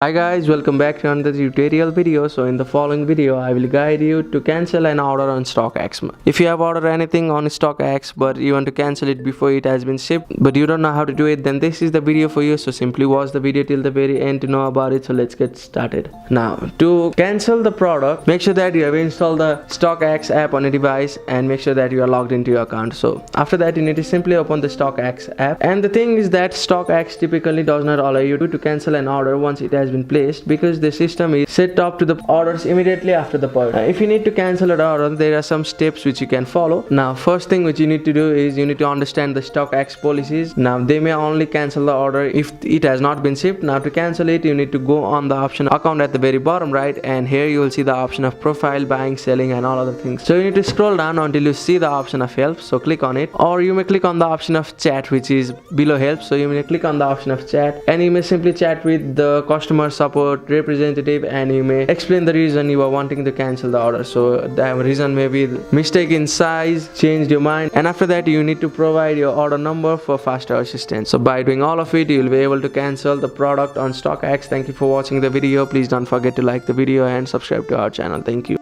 Hi guys, welcome back to another tutorial video. So in the following video I will guide you to cancel an order on StockX. If you have ordered anything on StockX but you want to cancel it before it has been shipped but you don't know how to do it, then this is the video for you. So simply watch the video till the very end to know about it. So let's get started. Now to cancel the product, make sure that you have installed the StockX app on your device and make sure that you are logged into your account. So after that you need to simply open the StockX app, and the thing is that StockX typically does not allow you to cancel an order once it has been placed, because the system is set up to the orders immediately after the purchase. If you need to cancel an order, there are some steps which you can follow. Now first thing which you need to do is you need to understand the StockX policies. Now they may only cancel the order if it has not been shipped. Now to cancel it you need to go on the option account at the very bottom right, and here you will see the option of profile, buying, selling and all other things. So you need to scroll down until you see the option of help. So click on it, or you may click on the option of chat which is below help. So you may click on the option of chat and you may simply chat with the customer support representative, and you may explain the reason you are wanting to cancel the order. So the reason may be mistake in size, changed your mind, and after that you need to provide your order number for faster assistance. So by doing all of it you will be able to cancel the product on StockX. Thank you for watching the video. Please don't forget to like the video and subscribe to our channel. Thank you.